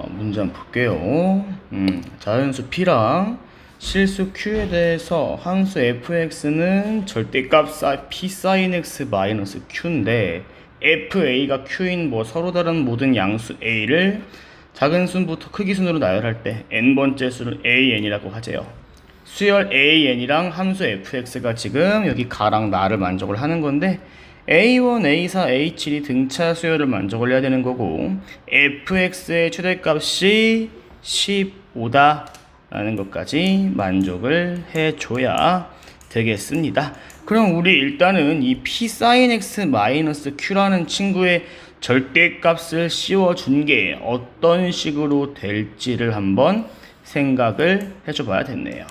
문제 한번 볼게요. 자연수 P랑 실수 Q에 대해서 함수 fx는 절대값 P sin x 마이너스 Q인데 fa가 Q인 서로 다른 모든 양수 a를 작은 순부터 크기 순으로 나열할 때 n번째 수를 an이라고 하재요. 수열 an이랑 함수 fx가 지금 여기 가랑 나를 만족을 하는 건데 A1, A4, A7이 등차 수열을 만족을 해야 되는 거고 fx의 최대값이 15다 라는 것까지 만족을 해줘야 되겠습니다. 그럼 우리 일단은 이 P sin x 마이너스 Q라는 친구의 절대값을 씌워준 게 어떤 식으로 될지를 한번 생각을 해줘 봐야 됐네요.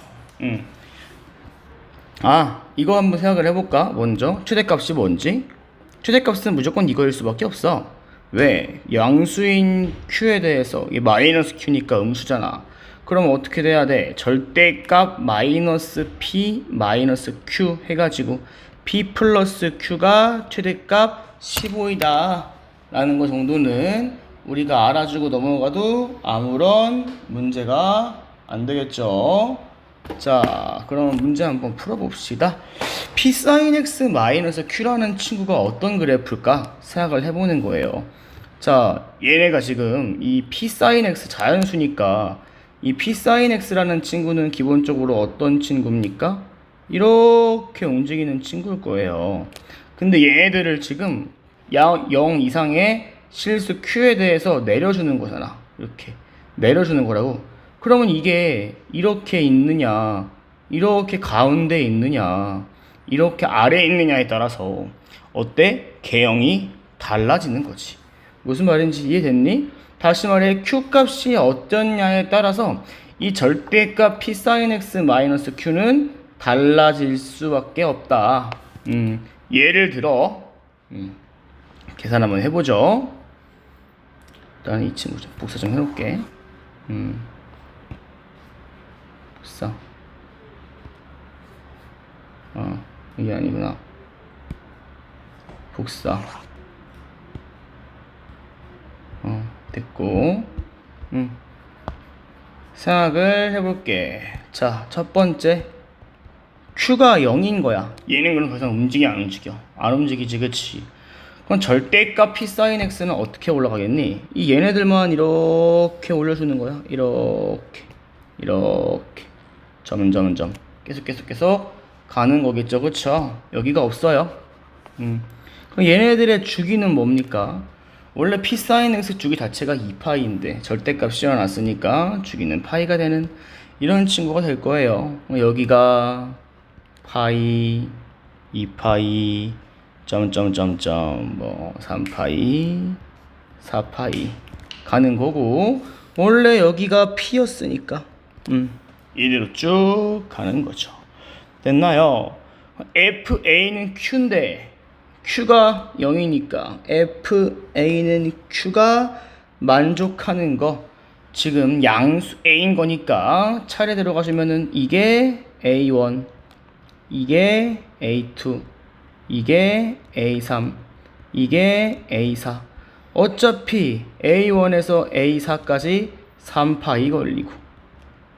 이거 한번 생각을 해볼까? 먼저 최대값이 뭔지? 최대값은 무조건 이거일 수밖에 없어. 왜? 양수인 Q에 대해서 이게 마이너스 Q니까 음수잖아. 그럼 어떻게 돼야 돼? 절대값 마이너스 P 마이너스 Q 해가지고 P 플러스 Q가 최대값 15이다 라는 거 정도는 우리가 알아주고 넘어가도 아무런 문제가 안 되겠죠. 자, 그럼 문제 한번 풀어봅시다. P sin x 마이너스 Q라는 친구가 어떤 그래프일까 생각을 해보는 거예요. 자, 얘네가 지금 이 P sin x 자연수니까 이 P sin x라는 친구는 기본적으로 어떤 친구입니까? 이렇게 움직이는 친구일 거예요. 근데 얘네들을 지금 0 이상의 실수 Q에 대해서 내려주는 거잖아. 이렇게 내려주는 거라고. 그러면 이게 이렇게 있느냐, 이렇게 가운데 있느냐, 이렇게 아래에 있느냐에 따라서 어때? 개형이 달라지는 거지. 무슨 말인지 이해됐니? 다시 말해 Q 값이 어떠냐에 따라서 이 절대값 P sin x 마이너스 Q는 달라질 수밖에 없다. 예를 들어 계산 한번 해보죠. 일단 이 친구 좀 복사 좀 해놓을게. 복사. 이게 아니구나. 복사. 됐고. 생각을 해볼게. 자, 첫 번째. Q가 0인 거야. 얘는 그럼 더 이상 움직여, 안 움직여? 안 움직이지, 그치? 그럼 절대값 P sin x는 어떻게 올라가겠니? 이 얘네들만 이렇게 올려주는 거야. 이렇게. 점점점. 계속 가는 거겠죠, 그쵸? 여기가 없어요. 그럼 얘네들의 주기는 뭡니까? 원래 P sin x 주기 자체가 2파이인데 절대값 씌워놨으니까 주기는 파이가 되는 이런 친구가 될 거예요. 여기가 파이, 2파이, 점점점점 3파이, 4파이 가는 거고 원래 여기가 P였으니까 이대로 쭉 가는 거죠. 됐나요? FA는 Q인데 Q가 0이니까 FA는 Q가 만족하는 거 지금 양수 A인 거니까 차례대로 가시면은 이게 A1 이게 A2 이게 A3 이게 A4 어차피 A1에서 A4까지 3파이 걸리고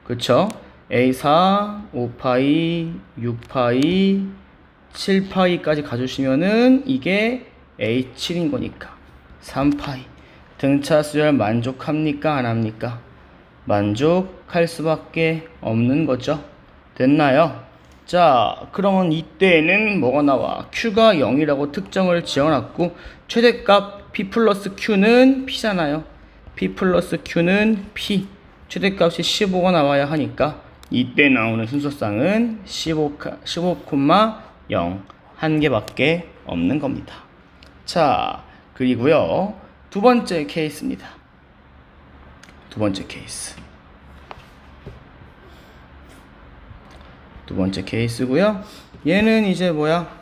그쵸? A4 5파이 6파이 7파이까지 가주시면은 이게 A7인 거니까 3파이 등차 수열 만족합니까? 안 합니까? 만족할 수밖에 없는 거죠. 됐나요? 자, 그러면 이때는 뭐가 나와? Q가 0이라고 특정을 지어놨고 최대값 P 플러스 Q는 P잖아요. P 플러스 Q는 P 최대값이 15가 나와야 하니까 이때 나오는 순서쌍은 15, 0 한 개밖에 없는 겁니다. 자, 그리고요 두 번째 케이스입니다. 두 번째 케이스. 두 번째 케이스고요. 얘는 이제 뭐야?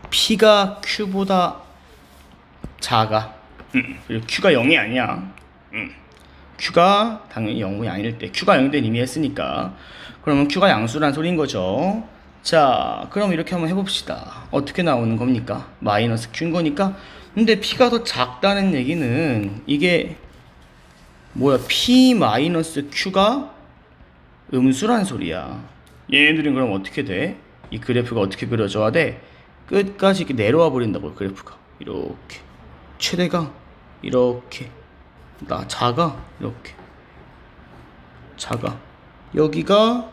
P가 Q보다 작아. 그리고 Q가 0이 아니야. Q가 당연히 0이 아닐 때 Q가 0이 된 이미 했으니까 그러면 Q가 양수란 소리인 거죠. 자, 그럼 이렇게 한번 해봅시다. 어떻게 나오는 겁니까? 마이너스 q인 거니까. 근데 p가 더 작다는 얘기는 이게 뭐야? p 마이너스 q가 음수란 소리야. 얘네들은 그럼 어떻게 돼? 이 그래프가 어떻게 그려져야 돼? 끝까지 이렇게 내려와 버린다고. 그래프가 이렇게 최대가 이렇게 작아 이렇게 작아. 여기가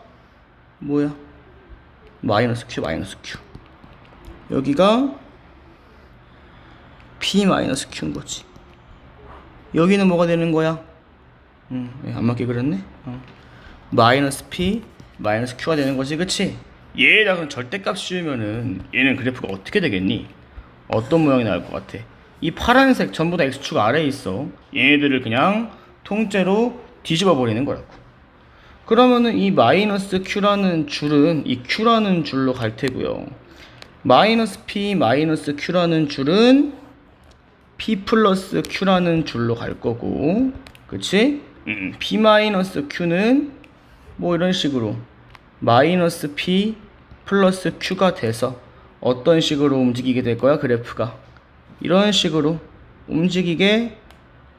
뭐야? 마이너스 q 마이너스 q. 여기가 p 마이너스 q인 거지. 여기는 뭐가 되는 거야? 안 맞게 그렸네. 마이너스 p 마이너스 q가 되는 거지, 그치? 얘에다 그럼 절대값 씌우면은 얘는 그래프가 어떻게 되겠니? 어떤 모양이 나올 것 같아? 이 파란색 전부 다 x축 아래에 있어. 얘네들을 그냥 통째로 뒤집어 버리는 거라고. 그러면은 이 마이너스 q라는 줄은 이 q라는 줄로 갈 테고요. 마이너스 p 마이너스 q라는 줄은 p 플러스 q라는 줄로 갈 거고, 그치? p 마이너스 q는 뭐 이런 식으로 마이너스 p 플러스 q가 돼서 어떤 식으로 움직이게 될 거야? 그래프가 이런 식으로 움직이게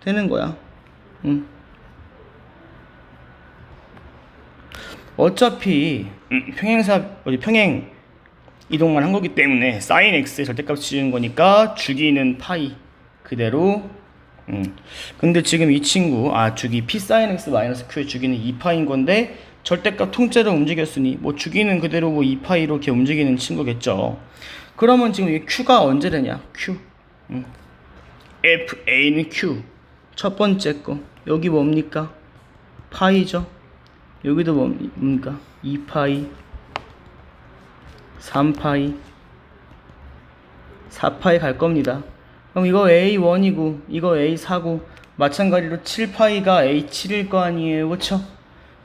되는 거야. 어차피 평행 이동만 한 거기 때문에 sin x의 절대값 씌우는 거니까 주기는 파이 그대로. 근데 지금 이 친구 주기 p sin x 마이너스 q의 주기는 2파인 건데 절대값 통째로 움직였으니 뭐 주기는 그대로 뭐 2파 이렇게 움직이는 친구겠죠. 그러면 지금 이 q가 언제 되냐? q fa는 q 첫 번째 거 여기 뭡니까? 파이죠. 여기도 뭡니까? 2파이 3파이 4파이 갈 겁니다. 그럼 이거 A1이고 이거 A4고 마찬가지로 7파이가 A7일 거 아니에요, 그쵸?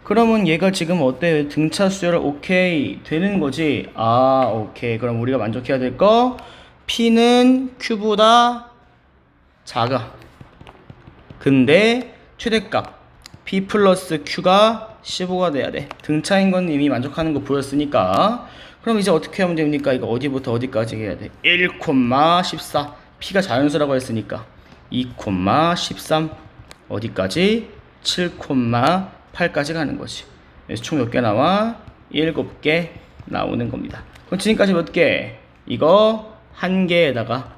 그러면 얘가 지금 어때요? 등차 수열 오케이 되는 거지. 오케이. 그럼 우리가 만족해야 될 거 P는 Q보다 작아. 근데 최대값 P 플러스 Q가 15가 돼야 돼. 등차인 건 이미 만족하는 거 보였으니까. 그럼 이제 어떻게 하면 됩니까? 이거 어디부터 어디까지 해야 돼? 1,14 P가 자연수라고 했으니까 2,13 어디까지? 7,8까지 가는 거지. 그래서 총 몇 개 나와? 7개 나오는 겁니다. 그럼 지금까지 몇 개? 이거 1개에다가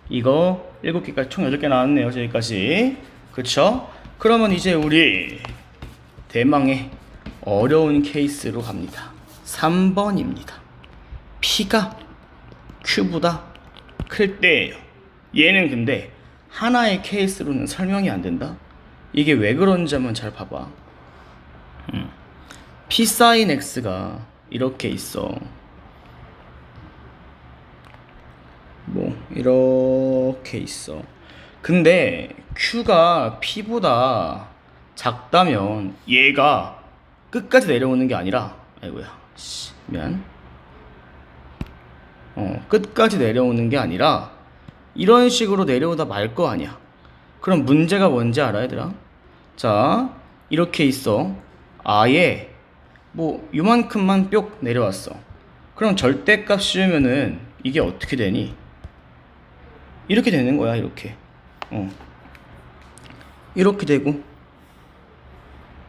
이거 7개까지 총 8개 나왔네요. 저기까지. 그쵸? 그러면 이제 우리 대망의 어려운 케이스로 갑니다. 3번입니다. P가 Q보다 클 때예요. 얘는 근데 하나의 케이스로는 설명이 안 된다. 이게 왜 그런지 한번 잘 봐봐. P sin X가 이렇게 있어. 뭐 이렇게 있어. 근데 Q가 P보다 작다면 얘가 끝까지 내려오는 게 아니라 미안. 끝까지 내려오는 게 아니라 이런 식으로 내려오다 말 거 아니야. 그럼 문제가 뭔지 알아, 얘들아? 자, 이렇게 있어. 아예 뭐 요만큼만 뿅 내려왔어. 그럼 절대값 씌우면은 이게 어떻게 되니? 이렇게 되는 거야. 이렇게 이렇게 되고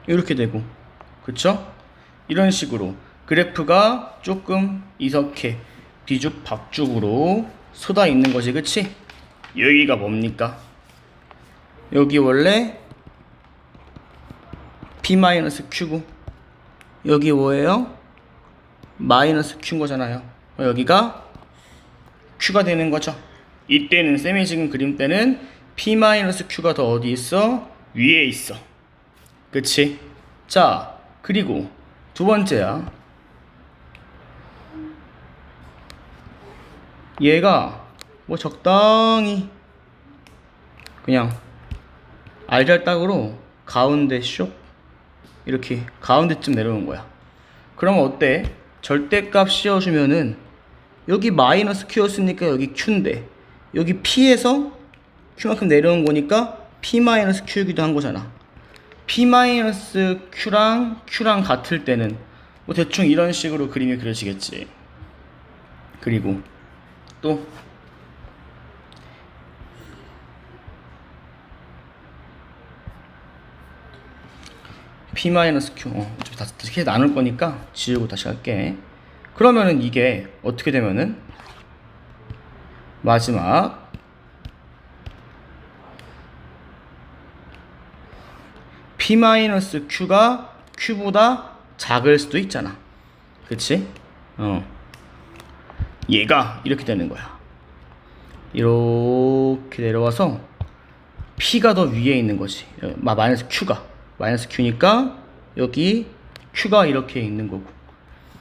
이렇게 되고, 그쵸? 이런 식으로 그래프가 조금 이렇게 뒤죽박죽으로 쏟아 있는 거지, 그치? 여기가 뭡니까? 여기 원래 P-Q고 여기 뭐예요? 마이너스 Q인 거잖아요. 여기가 Q가 되는 거죠. 이때는 쌤이 지금 그림 때는 P-Q가 더 어디 있어? 위에 있어. 그치? 자, 그리고 두 번째야. 얘가 뭐 적당히 그냥 알잘딱으로 가운데 쇽 이렇게 가운데쯤 내려오는 거야. 그럼 어때? 절대값 씌워주면은 여기 마이너스 Q였으니까 여기 Q인데 여기 P에서 Q만큼 내려온 거니까 P 마이너스 Q이기도 한 거잖아. P 마이너스 Q랑 Q랑 같을 때는 뭐 대충 이런 식으로 그림이 그려지겠지. 그리고 또 P-Q 어차피 다시 나눌 거니까 지우고 다시 할게. 그러면은 이게 어떻게 되면은 마지막 P-Q가 Q보다 작을 수도 있잖아. 그치? 얘가 이렇게 되는 거야. 이렇게 내려와서 P가 더 위에 있는 거지. 마이너스 Q니까 여기 Q가 이렇게 있는 거고,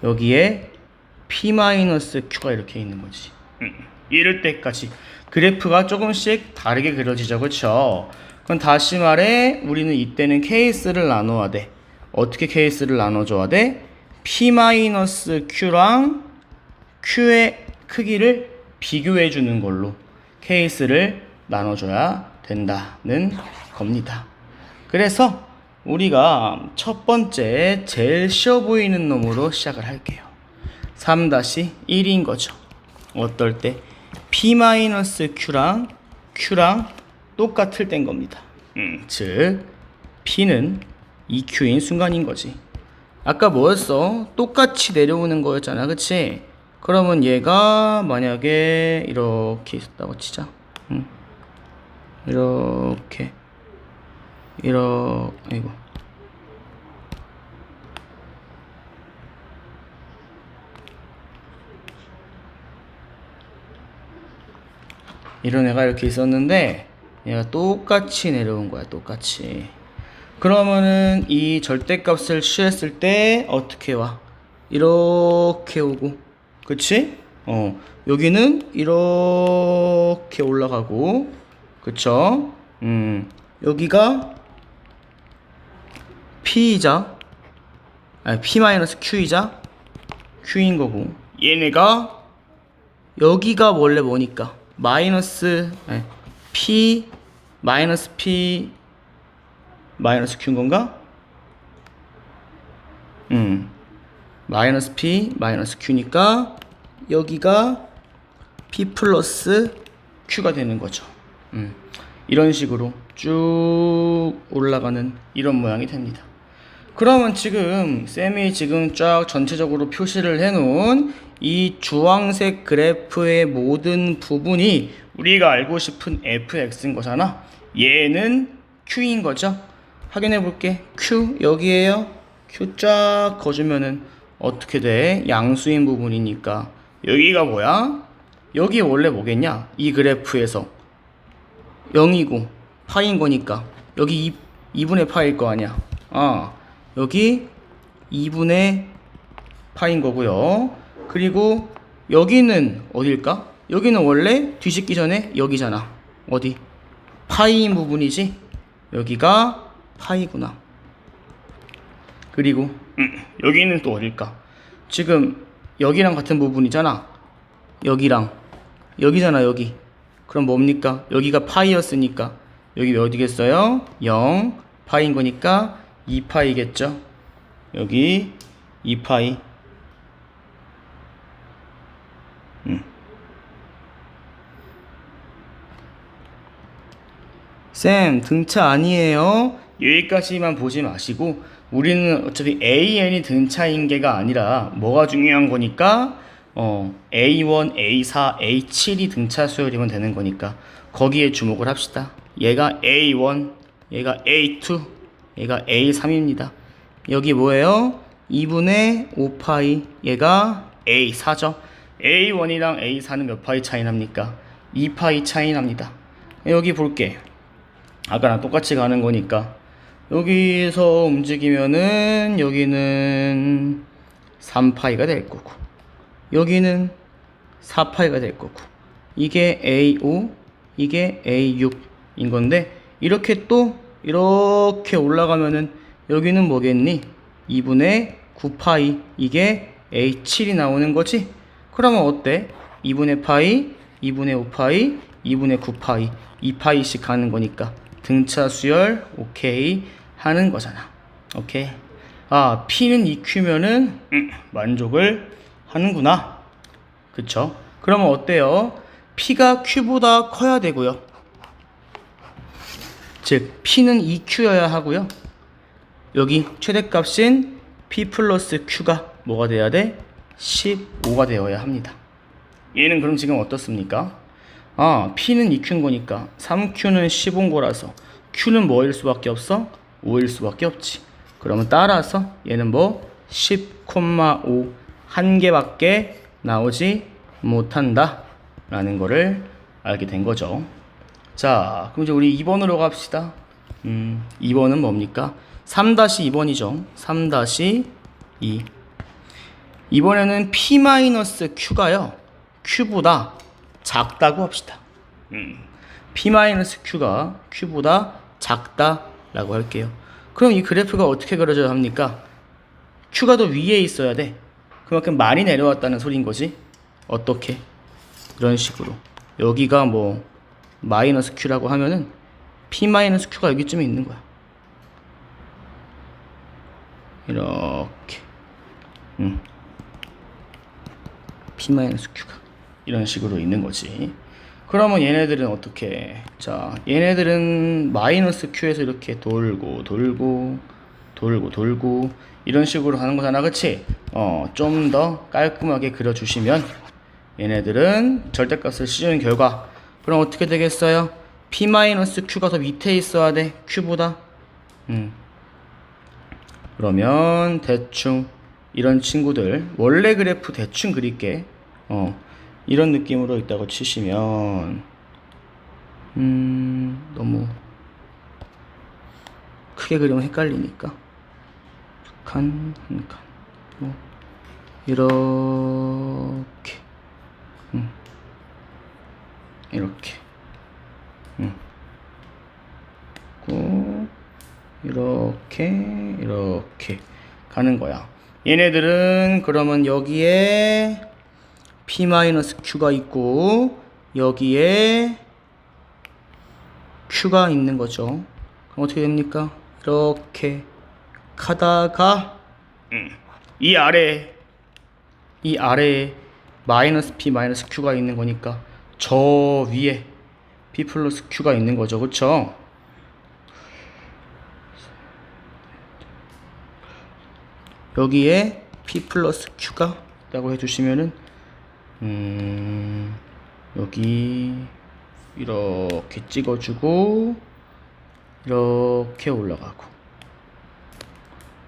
여기에 P-Q가 이렇게 있는 거지. 이럴 때까지 그래프가 조금씩 다르게 그려지죠. 그쵸? 그럼 다시 말해, 우리는 이때는 케이스를 나눠야 돼. 어떻게 케이스를 나눠줘야 돼? P-Q랑 Q의 크기를 비교해 주는 걸로 케이스를 나눠줘야 된다는 겁니다. 그래서 우리가 첫 번째 제일 쉬워 보이는 놈으로 시작을 할게요. 3-1인 거죠. 어떨 때? P-Q랑 Q랑 똑같을 땐 겁니다. 즉 P는 EQ인 순간인 거지. 아까 뭐였어? 똑같이 내려오는 거였잖아. 그치? 그러면 얘가 만약에 이렇게 있었다고 치자. 이렇게 아이고, 이런 애가 이렇게 있었는데 얘가 똑같이 내려온 거야. 똑같이. 그러면은 이 절대값을 취했을 때 어떻게 와? 이렇게 오고, 그치? 여기는 이렇게 올라가고, 그쵸? 여기가 P이자, 아니 P-Q이자 Q인 거고, 얘네가 여기가 원래 뭐니까 P 마이너스 Q인 건가? 마이너스 P 마이너스 Q니까 여기가 P 플러스 Q가 되는 거죠. 이런 식으로 쭉 올라가는 이런 모양이 됩니다. 그러면 지금 쌤이 지금 쫙 전체적으로 표시를 해놓은 이 주황색 그래프의 모든 부분이 우리가 알고 싶은 fx인 거잖아. 얘는 q인 거죠. 확인해 볼게. q 여기에요. q 쫙 거주면은 어떻게 돼? 양수인 부분이니까 여기가 뭐야? 여기 원래 뭐겠냐? 이 그래프에서 0이고 파인 거니까 여기 2분의 파일 거 아니야. 여기 2분의 파인 거고요. 그리고 여기는 어딜까? 여기는 원래 뒤집기 전에 여기잖아. 어디? 파이인 부분이지? 여기가 파이구나. 그리고 여기는 또 어딜까? 지금 여기랑 같은 부분이잖아. 여기잖아. 여기. 그럼 뭡니까? 여기가 파이였으니까 여기 어디겠어요? 0 파이인 거니까 2파이겠죠. 여기 2파이. 쌤, 등차 아니에요? 여기까지만 보지 마시고 우리는 어차피 AN이 등차인 게가 아니라 뭐가 중요한 거니까 A1, A4, A7이 등차 수열이면 되는 거니까 거기에 주목을 합시다. 얘가 A1, 얘가 A2, 얘가 A3입니다. 여기 뭐예요? 2분의 5파이, 얘가 A4죠. A1이랑 A4는 몇 파이 차이 납니까? 2파이 차이 납니다. 여기 볼게. 아까랑 똑같이 가는 거니까 여기서 움직이면은 여기는 3파이가 될 거고 여기는 4파이가 될 거고 이게 A5, 이게 A6인 건데 이렇게 또 이렇게 올라가면은 여기는 뭐겠니? 2분의 9파이, 이게 A7이 나오는 거지? 그러면 어때? 2분의 파이, 2분의 5파이, 2분의 9파이 2파이씩 가는 거니까 등차 수열 오케이 하는 거잖아. 오케이. 아, P는 EQ면은 만족을 하는구나. 그쵸? 그러면 어때요? P가 Q보다 커야 되고요. 즉 P는 EQ여야 하고요. 여기 최대값인 P 플러스 Q가 뭐가 돼야 돼? 15가 되어야 합니다. 얘는 그럼 지금 어떻습니까? 아, P는 EQ인 거니까 3Q는 15인 거라서 Q는 뭐일 수밖에 없어? 5일 수밖에 없지. 그러면 따라서 얘는 뭐 10,5 한 개밖에 나오지 못한다 라는 거를 알게 된 거죠. 자, 그럼 이제 우리 2번으로 갑시다. 2번은 뭡니까? 3-2번이죠. 3-2. 이번에는 P-Q가요. Q보다 작다고 합시다. P-Q가 Q보다 작다라고 할게요. 그럼 이 그래프가 어떻게 그려져야 합니까? Q가 더 위에 있어야 돼. 그만큼 많이 내려왔다는 소린 거지. 어떻게? 이런 식으로. 여기가 뭐 마이너스 Q라고 하면은 P-Q가 여기쯤에 있는 거야. 이렇게. P-Q가 이런 식으로 있는 거지. 그러면 얘네들은 어떻게? 자, 얘네들은 마이너스 Q에서 이렇게 돌고 이런 식으로 하는 거잖아, 그치? 좀 더 깔끔하게 그려주시면 얘네들은 절대값을 씌우는 결과 그럼 어떻게 되겠어요? P-Q가 더 밑에 있어야 돼, Q보다. 그러면 대충 이런 친구들 원래 그래프 대충 그릴게. 이런 느낌으로 있다고 치시면 너무 크게 그리면 헷갈리니까 한 칸 뭐 이렇게 이렇게 이렇게 가는 거야. 얘네들은 그러면 여기에 P-Q가 있고 여기에 Q가 있는 거죠. 그럼 어떻게 됩니까? 이렇게 가다가 이 아래에 마이너스 P 마이너스 Q가 있는 거니까 저 위에 P 플러스 Q가 있는 거죠. 그쵸? 여기에 P 플러스 Q가 있다고 해주시면은 여기 이렇게 찍어주고 이렇게 올라가고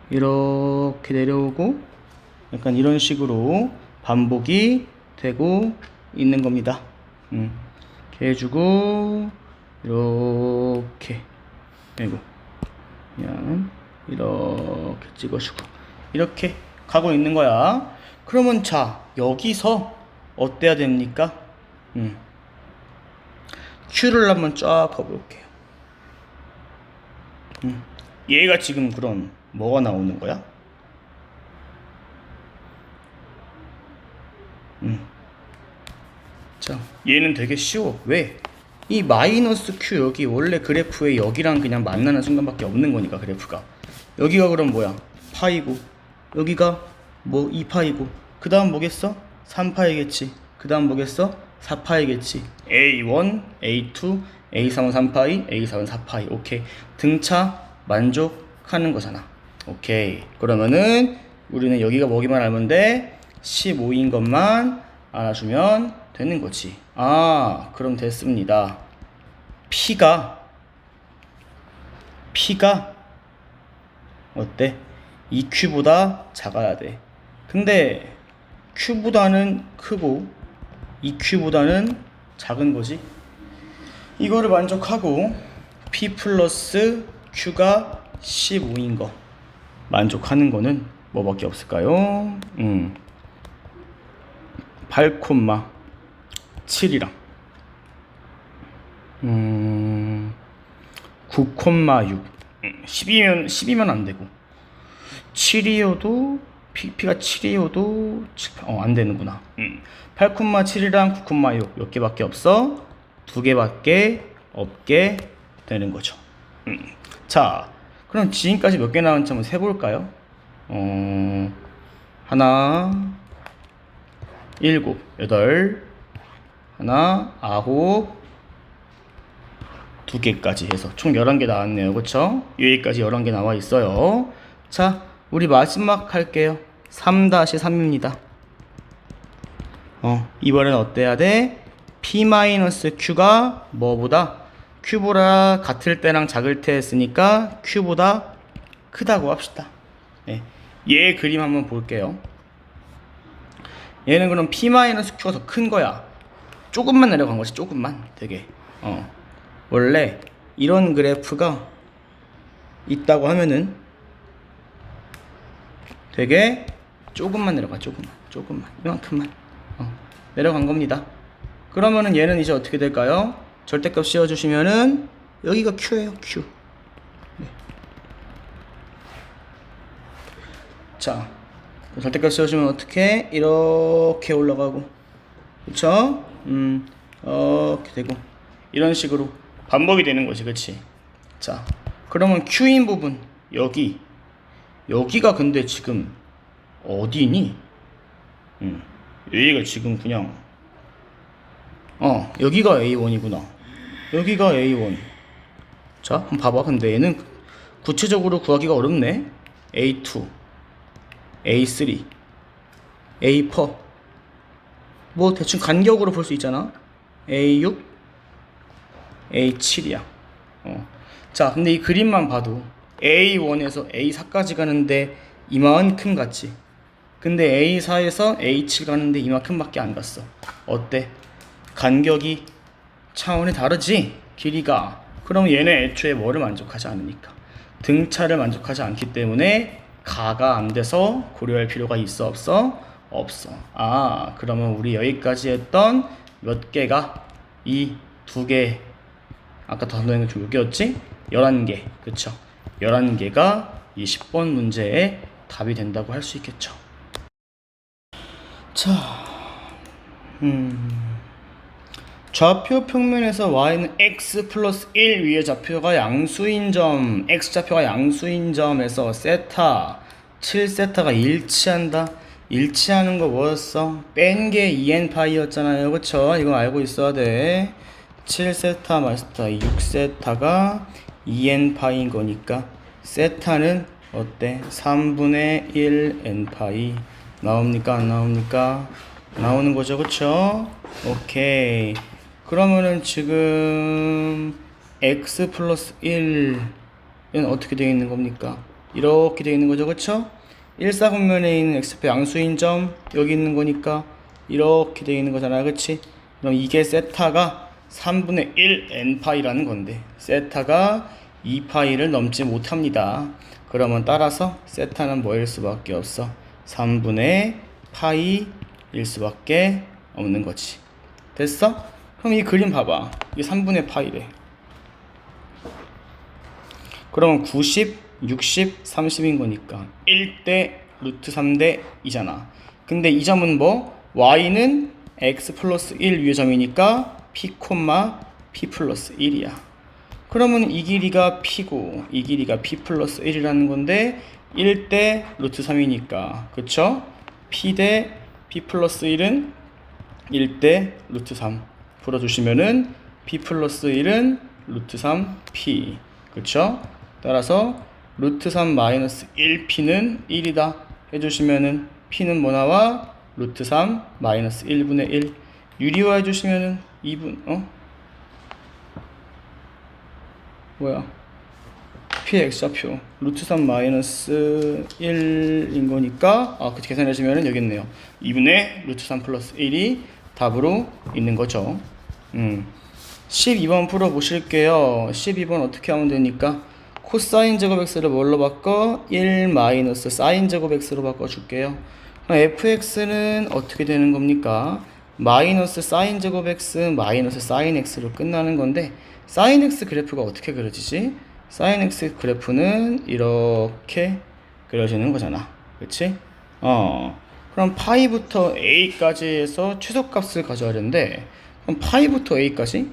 이렇게 내려오고 약간 이런 식으로 반복이 되고 있는 겁니다. 이렇게 해주고 이렇게 그리고 그냥 이렇게 찍어주고 이렇게 가고 있는 거야. 그러면 자, 여기서 어때야 됩니까? Q를 한번 쫙 가볼게요. 얘가 지금 그럼 뭐가 나오는 거야? 자, 얘는 되게 쉬워. 왜? 이 마이너스 Q 여기 원래 그래프에 여기랑 그냥 만나는 순간밖에 없는 거니까 그래프가. 여기가 그럼 뭐야? 파이고 여기가 뭐 2파이고 그 다음 뭐겠어? 3파이겠지. 그 다음 뭐겠어? 4파이겠지. A1, A2, A3은 3파이, A4은 4파이. 오케이. 등차 만족하는 거잖아. 오케이. 그러면은 우리는 여기가 뭐기만 알면 돼? 15인 것만 알아주면 되는 거지. 아, 그럼 됐습니다. P가 어때? EQ보다 작아야 돼. 근데 Q보다는 크고 EQ보다는 작은 거지. 이거를 만족하고 P 플러스 Q가 15인 거 만족하는 거는 뭐밖에 없을까요? 8,7이랑 9,6 10이면 안 되고 7이어도 P가 7이어도 안 되는구나. 8,7이랑 9,6 몇 개밖에 없어? 2개밖에 없게 되는 거죠. 자, 그럼 지금까지 몇 개 나왔는지 한번 세볼까요? 하나, 일곱, 여덟, 하나, 아홉, 두 개까지 해서 총 11개 나왔네요. 그쵸? 여기까지 11개 나와 있어요. 자, 우리 마지막 할게요. 3-3입니다. 이번엔 어때야 돼? P-Q가 뭐보다? Q보다 같을 때랑 작을 때 했으니까 Q보다 크다고 합시다. 네. 얘 그림 한번 볼게요. 얘는 그럼 P-Q가 더 큰 거야. 조금만 내려간 거지, 조금만. 되게. 원래 이런 그래프가 있다고 하면은 되게 조금만 내려가, 조금만. 이만큼만. 내려간 겁니다. 그러면은 얘는 이제 어떻게 될까요? 절대값 씌워주시면은 여기가 Q예요, Q. 네. 자, 절대값 씌워주면 어떻게? 이렇게 올라가고, 그쵸? 이렇게 되고, 이런 식으로 반복이 되는 거지, 그치? 자, 그러면 Q인 부분, 여기가 근데 지금 어디니? 여기가 지금 그냥 여기가 A1이구나. 여기가 A1. 자, 한번 봐봐. 근데 얘는 구체적으로 구하기가 어렵네. A2, A3, A4. 뭐 대충 간격으로 볼 수 있잖아. A6, A7이야. 자, 근데 이 그림만 봐도 A1에서 A4까지 가는데 이만큼 갔지. 근데 A4에서 A7 가는데 이만큼밖에 안 갔어. 어때? 간격이 차원이 다르지? 길이가. 그럼 얘네 애초에 뭐를 만족하지 않으니까, 등차를 만족하지 않기 때문에 가가 안 돼서 고려할 필요가 있어, 없어? 없어. 그러면 우리 여기까지 했던 몇 개가 이 두 개, 아까 더하는 게 몇 개였지? 11개. 그쵸? 11개가 이 10번 문제의 답이 된다고 할 수 있겠죠. 자, 좌표 평면에서 y는 x 플러스 1 위의 좌표가 양수인 점, x좌표가 양수인 점에서 세타 7세타가 일치한다. 일치하는 거 뭐였어? 뺀 게 2n파이였잖아요. 그쵸? 이거 알고 있어야 돼. 7세타 마이너스 6세타가 2n파이인 거니까 세타는 어때? 3분의 1 n파이 나옵니까? 안 나옵니까? 나오는 거죠. 그쵸? 오케이. 그러면은 지금 x 플러스 1은 어떻게 되어 있는 겁니까? 이렇게 되어 있는 거죠. 그쵸? 1사분면에 있는 x표 양수인 점 여기 있는 거니까 이렇게 되어 있는 거잖아요. 그치? 그럼 이게 세타가 3분의 1 n파이라는 건데 세타가 2파이를 넘지 못합니다. 그러면 따라서 세타는 뭐일 수밖에 없어? 3분의 파이일 수밖에 없는 거지. 됐어? 그럼 이 그림 봐봐. 이게 3분의 파이래. 그러면 90, 60, 30인 거니까 1대 루트 3대 2잖아. 근데 이 점은 뭐? y는 x 플러스 1 위의 점이니까 p, p 플러스 1이야. 그러면 이 길이가 p고 이 길이가 p 플러스 1이라는 건데 1대 루트 3이니까 그쵸? p 대 p 플러스 1은 1대 루트 3 풀어주시면은 p 플러스 1은 루트 3p. 그쵸? 따라서 루트 3 마이너스 1p는 1이다 해주시면은 p는 뭐 나와? 루트 3 마이너스 1분의 1. 유리화 해주시면은 2분, 뭐야? p의 x좌표 루트 3 마이너스 1인 거니까 그렇게 계산해주면은 여기 있네요. 2분의 루트 3 플러스 1이 답으로 있는 거죠. 12번 풀어보실게요. 12번 어떻게 하면 되니까 코사인 제곱 x를 뭘로 바꿔? 1 마이너스 사인 제곱 x로 바꿔줄게요. 그럼 fx는 어떻게 되는 겁니까? 마이너스 사인 제곱 x 마이너스 사인 x로 끝나는 건데 사인 x 그래프가 어떻게 그려지지? 사인 x 그래프는 이렇게 그려지는 거잖아. 그치? 그럼 파이부터 a까지 해서 최소값을 가져야 되는데 그럼 파이부터 a까지?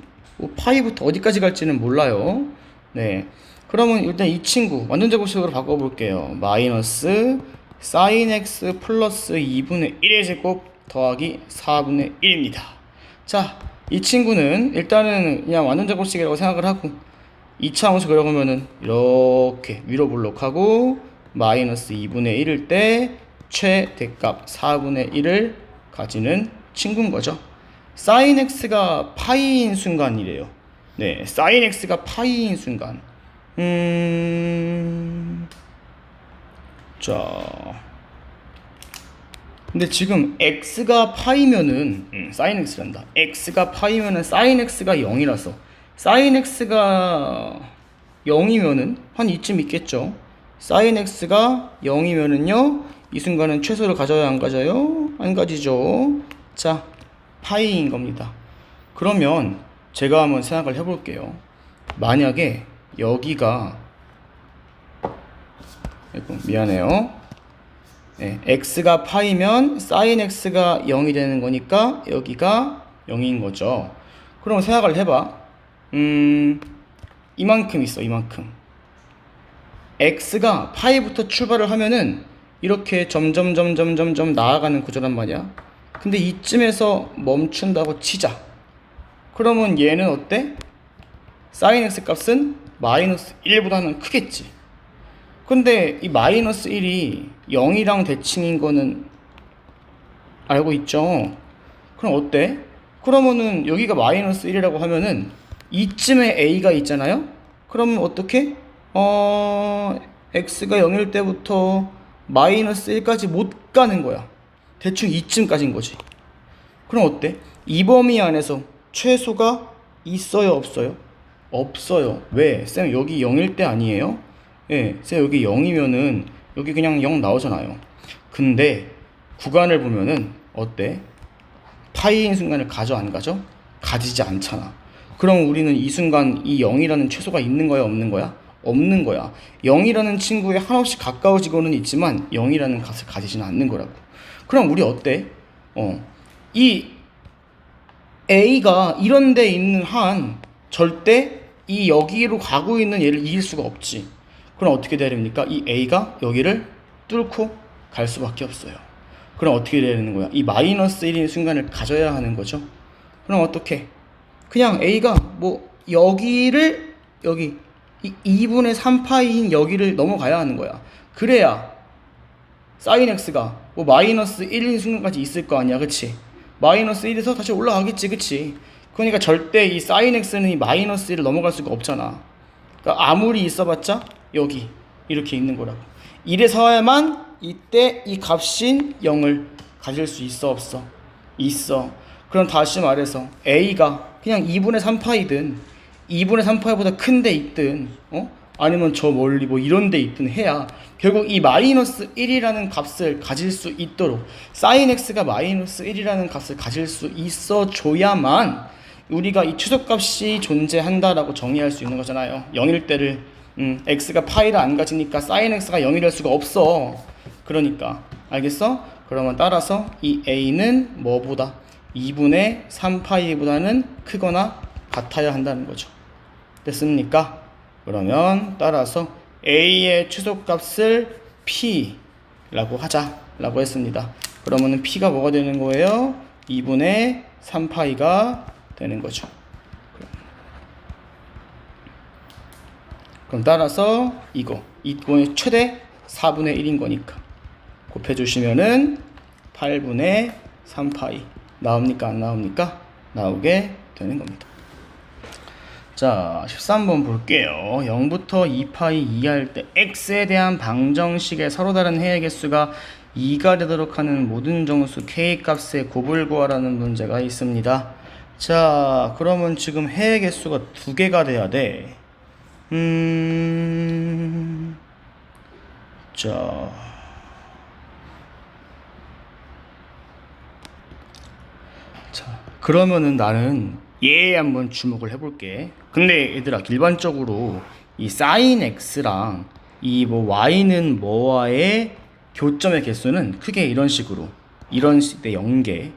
파이부터 어디까지 갈지는 몰라요. 네. 그러면 일단 이 친구 완전 제곱식으로 바꿔볼게요. 마이너스 sin x 플러스 2분의 1의 제곱 더하기 4분의 1입니다. 자, 이 친구는 일단은 그냥 완전제곱식이라고 생각을 하고 2차 함수 그려보면은 이렇게 위로 블록하고 마이너스 2분의 1일 때 최대값 4분의 1을 가지는 친구인 거죠. sin x가 파이인 순간이래요. 네, sin x가 파이인 순간. 자, 근데 지금 x가 파이면은 sin x란다. x가 파이면은 sin x가 0이라서 sin x가 0이면은 한 이쯤 있겠죠. sin x가 0이면은요 이 순간은 최소를 가져야 안 가져요? 안 가지죠. 자, 파이인 겁니다. 그러면 제가 한번 생각을 해볼게요. 만약에 여기가 미안해요. 네, x가 파이면 sin x가 0이 되는 거니까 여기가 0인 거죠. 그럼 생각을 해봐. 이만큼 있어, 이만큼. x가 파이부터 출발을 하면은 이렇게 점점 나아가는 구조란 말이야. 근데 이쯤에서 멈춘다고 치자. 그러면 얘는 어때? sin x 값은 마이너스 1보다는 크겠지. 근데 이 마이너스 1이 0이랑 대칭인 거는 알고 있죠. 그럼 어때? 그러면은 여기가 마이너스 1이라고 하면은 이쯤에 a가 있잖아요. 그러면 어떻게? x가 0일 때부터 마이너스 1까지 못 가는 거야. 대충 이쯤까지인 거지. 그럼 어때? 이 범위 안에서 최소가 있어요, 없어요? 없어요. 왜? 쌤 여기 0일 때 아니에요? 예, 쌤 여기 0이면은 여기 그냥 0 나오잖아요. 근데 구간을 보면은 어때? 파이인 순간을 가져 안 가져? 가지지 않잖아. 그럼 우리는 이 순간 이 0이라는 최소가 있는 거야, 없는 거야? 없는 거야. 0이라는 친구에 한없이 가까워지고는 있지만 0이라는 값을 가지지는 않는 거라고. 그럼 우리 어때? 이 a가 이런 데 있는 한 절대 이 여기로 가고 있는 얘를 이길 수가 없지. 그럼 어떻게 돼야 됩니까? 이 a가 여기를 뚫고 갈 수밖에 없어요. 그럼 어떻게 돼야 되는 거야? 이 마이너스 1인 순간을 가져야 하는 거죠. 그럼 어떻게? 그냥 a가 뭐 여기를 여기 이 2분의 3파이인 여기를 넘어가야 하는 거야. 그래야 sin x가 뭐 마이너스 1인 순간까지 있을 거 아니야, 그치? 마이너스 1에서 다시 올라가겠지, 그치? 그러니까 절대 이 sin x는 이 마이너스 1을 넘어갈 수가 없잖아. 그러니까 아무리 있어봤자 여기 이렇게 있는 거라고. 이래서야만 이때 이 값인 0을 가질 수 있어, 없어? 있어. 그럼 다시 말해서 a가 그냥 2분의 3파이든 2분의 3파이보다 큰 데 있든 아니면 저 멀리 뭐 이런 데 있든 해야 결국 이 마이너스 1이라는 값을 가질 수 있도록 sin x가 마이너스 1이라는 값을 가질 수 있어줘야만 우리가 이 최소값이 존재한다라고 정의할 수 있는 거잖아요. 0일 때를 x가 파이를 안 가지니까 sin x가 0이 될 수가 없어. 그러니까 알겠어? 그러면 따라서 이 a는 뭐보다 2분의 3파이보다는 크거나 같아야 한다는 거죠. 됐습니까? 그러면 따라서 a의 최소값을 p라고 하자라고 했습니다. 그러면은 p가 뭐가 되는 거예요? 2분의 3파이가 되는 거죠. 그럼 따라서 이거의 최대 4분의 1인 거니까 곱해주시면은 8분의 3파이 나옵니까? 안 나옵니까? 나오게 되는 겁니다. 자, 13번 볼게요. 0부터 2파이 이하일 때 x에 대한 방정식의 서로 다른 해의 개수가 2가 되도록 하는 모든 정수 k 값의 곱을 구하라는 문제가 있습니다. 자, 그러면 지금 해의 개수가 2개가 돼야 돼. 자, 그러면은 나는 얘에 한번 주목을 해볼게. 근데 얘들아, 일반적으로 이 sin x랑 이 뭐 y는 뭐와의 교점의 개수는 크게 이런 식으로, 이런 때 0개,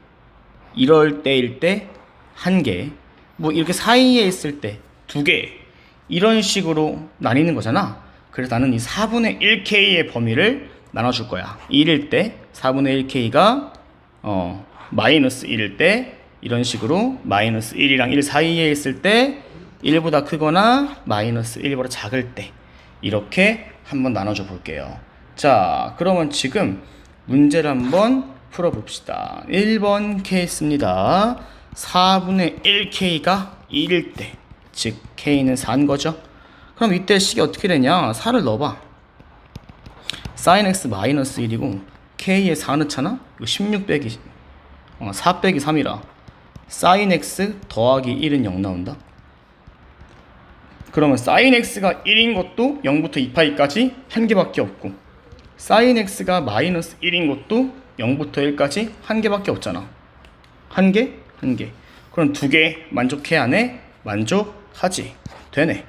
이럴 때일 때 1개, 뭐 이렇게 사이에 있을 때 2개, 이런 식으로 나뉘는 거잖아. 그래서 나는 이 4분의 1k의 범위를 나눠줄 거야. 1일 때 4분의 1k가 마이너스 1일 때 이런 식으로 마이너스 1이랑 1 사이에 있을 때 1보다 크거나 마이너스 1보다 작을 때 이렇게 한번 나눠줘 볼게요. 자, 그러면 지금 문제를 한번 풀어봅시다. 1번 케이스입니다. 4분의 1k가 1일 때, 즉 k는 4인 거죠. 그럼 이때 식이 어떻게 되냐? 4를 넣어봐. sin x 마이너스 1이고 k에 4 넣잖아? 이거 16 빼기 4 빼기 3이라 sin x 더하기 1은 0 나온다. 그러면 sin x가 1인 것도 0부터 2파이까지 한 개밖에 없고 sin x가 마이너스 1인 것도 0부터 1까지 한 개밖에 없잖아. 한 개? 한 개. 그럼 두 개 만족해 안 해? 만족하지. 되네.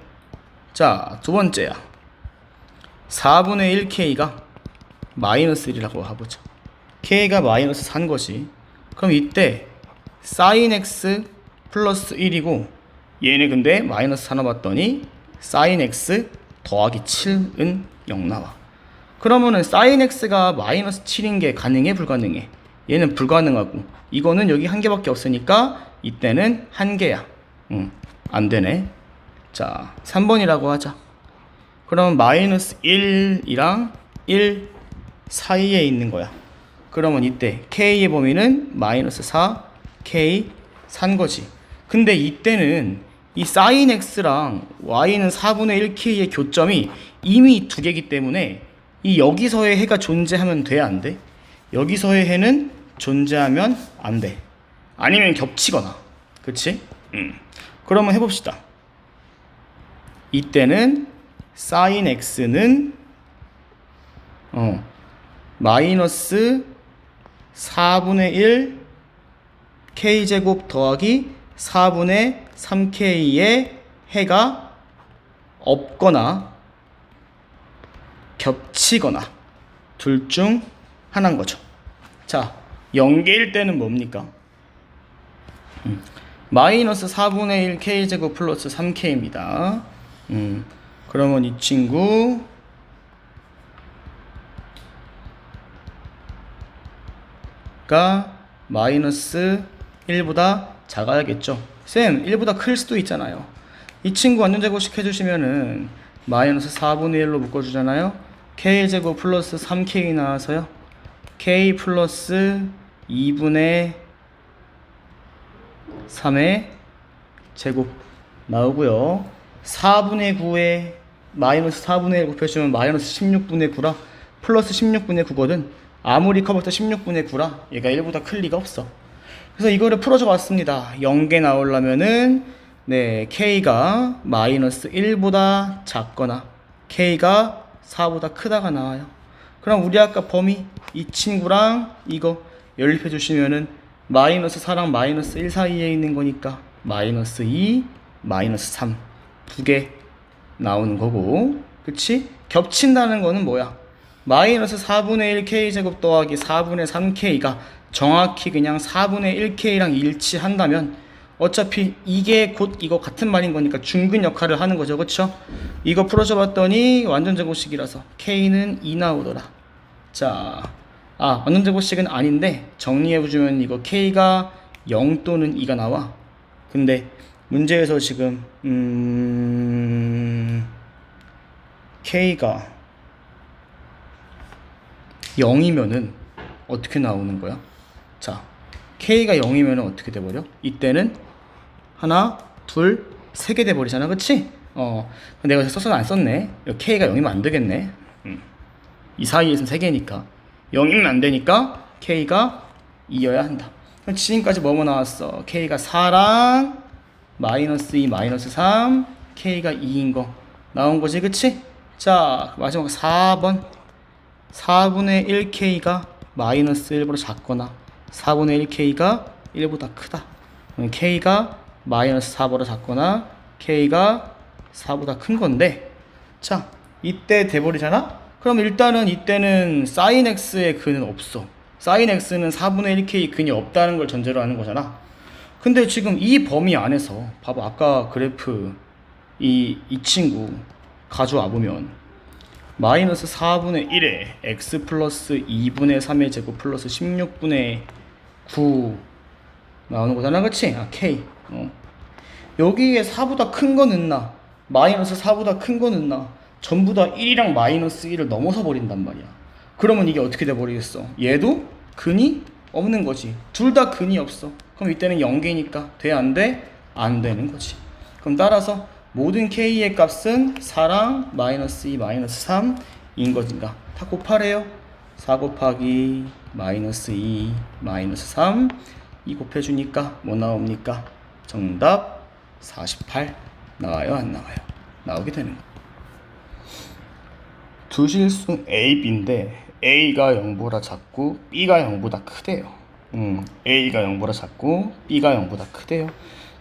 자, 두 번째야. 4분의 1k가 마이너스 1이라고 해보자. k가 마이너스 4인 것이. 그럼 이때 sin x 플러스 1이고 얘는 근데 마이너스 4 넣어봤더니 sin x 더하기 7은 0 나와. 그러면은 sin x가 마이너스 7인 게 가능해? 불가능해? 얘는 불가능하고 이거는 여기 한 개밖에 없으니까 이때는 한 개야. 안 되네. 자, 3번이라고 하자. 그러면 마이너스 1이랑 1 사이에 있는 거야. 그러면 이때 k의 범위는 마이너스 4, k 4인 거지. 근데 이때는 이 sin x랑 y는 4분의 1k의 교점이 이미 두 개이기 때문에 이 여기서의 해가 존재하면 돼, 안 돼? 여기서의 해는 존재하면 안 돼. 아니면 겹치거나. 그치? 그러면 해봅시다. 이때는 sin x는 마이너스 4분의 1 k제곱 더하기 4분의 3k의 해가 없거나 겹치거나 둘 중 하나인 거죠. 자, 0개일 때는 뭡니까? 마이너스 4분의 1 k제곱 플러스 3k입니다. 그러면 이 친구 가 마이너스 1보다 작아야겠죠. 쌤, 1보다 클 수도 있잖아요. 이 친구 완전제곱식 해주시면은 마이너스 4분의 1로 묶어주잖아요. k제곱 플러스 3k 나와서요. k 플러스 2분의 3의 제곱 나오고요. 4분의 9에 마이너스 4분의 1 곱해주면 마이너스 16분의 9라 플러스 16분의 9거든. 아무리 커봤자 16분의 9라 얘가 1보다 클 리가 없어. 그래서 이거를 풀어줘 봤습니다. 0개 나오려면은 네, k가 마이너스 1보다 작거나 k가 4보다 크다가 나와요. 그럼 우리 아까 범위 이 친구랑 이거 연립해 주시면은 마이너스 4랑 마이너스 1 사이에 있는 거니까 마이너스 2, 마이너스 3 두 개 나오는 거고, 그치? 겹친다는 거는 뭐야? 마이너스 4분의 1 k제곱 더하기 4분의 3k가 정확히 그냥 4분의 1k랑 일치한다면 어차피 이게 곧 이거 같은 말인 거니까 중근 역할을 하는 거죠. 그쵸? 이거 풀어줘 봤더니 완전제곱식이라서 k는 2 나오더라. 자, 완전제곱식은 아닌데 정리해주면 이거 k가 0 또는 2가 나와. 근데 문제에서 지금 k가 0이면은 어떻게 나오는 거야? 자, k가 0이면은 어떻게 돼버려? 이때는 하나, 둘, 세 개 돼버리잖아. 그치? 내가 써서 안 썼네. k가 0이면 안 되겠네. 이 사이에서는 세 개니까 0이면 안 되니까 k가 2여야 한다. 그럼 지금까지 뭐뭐 나왔어? k가 4랑 마이너스 2, 마이너스 3, k가 2인 거 나온 거지. 그치? 자, 마지막 4번 4분의 1k가 마이너스 1보다 작거나 4분의 1k가 1보다 크다. k가 마이너스 4보다 작거나 k가 4보다 큰 건데, 자, 이때 돼버리잖아? 그럼 일단은 이때는 sin x의 근은 없어. sin x는 4분의 1k 근이 없다는 걸 전제로 하는 거잖아. 근데 지금 이 범위 안에서 봐봐. 아까 그래프 이 친구 가져와 보면 마이너스 4분의 1에 x 플러스 2분의 3의 제곱 플러스 16분의 9 나오는 거잖아, 그치? 아, k. 여기에 4보다 큰 거 넣나? 마이너스 4보다 큰 거 넣나? 전부 다 1이랑 마이너스 1을 넘어서 버린단 말이야. 그러면 이게 어떻게 돼 버리겠어? 얘도 근이 없는 거지. 둘 다 근이 없어. 그럼 이때는 0개니까 돼, 안 돼? 안 되는 거지. 그럼 따라서 모든 k의 값은 4랑 마이너스 2, 마이너스 3인 거진가. 다 곱하래요. 4 곱하기 마이너스 2, 마이너스 3 이 곱해주니까 뭐 나옵니까? 정답 48 나와요, 안 나와요? 나오게 되는 거. 두 실수 A, B인데 A가 0보다 작고 B가 0보다 크대요. A가 0보다 작고 B가 0보다 크대요.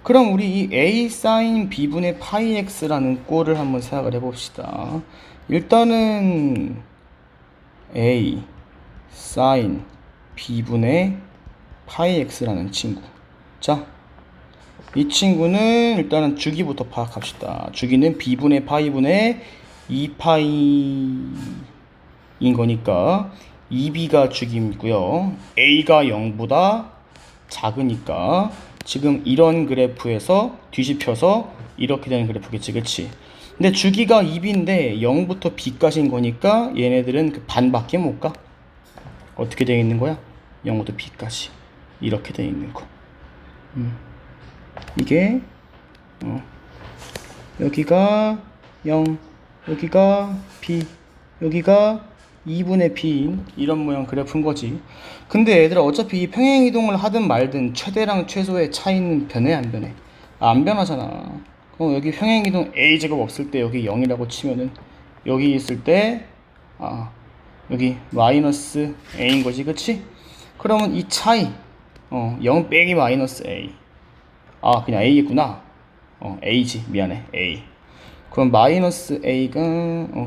그럼 우리 이 A sin B분의 파이 X라는 꼴을 한번 생각을 해봅시다. 일단은 A sin B분의 파이 X라는 친구. 자, 이 친구는 일단은 주기부터 파악합시다. 주기는 B분의 파이분의 2파이인 거니까 2B가 주기이고요. A가 0보다 작으니까 지금 이런 그래프에서 뒤집혀서 이렇게 되는 그래프겠지, 그치? 근데 주기가 2B인데 0부터 B까지인 거니까 얘네들은 그 반밖에 못 가. 어떻게 되어 있는 거야? 0부터 B까지 이렇게 되어 있는 거. 이게 여기가 0, 여기가 B, 여기가 2분의 B 이런 모양 그래프인 거지. 근데 얘들아, 어차피 이 평행이동을 하든 말든 최대랑 최소의 차이는 변해, 안 변해? 안 변하잖아. 그럼 여기 평행이동 A제곱 없을 때 여기 0이라고 치면은 여기 있을 때 여기 마이너스 A인 거지, 그치? 그러면 이 차이 0 빼기 마이너스 A, 그냥 A겠구나. A지, 미안해, A. 그럼 마이너스 A가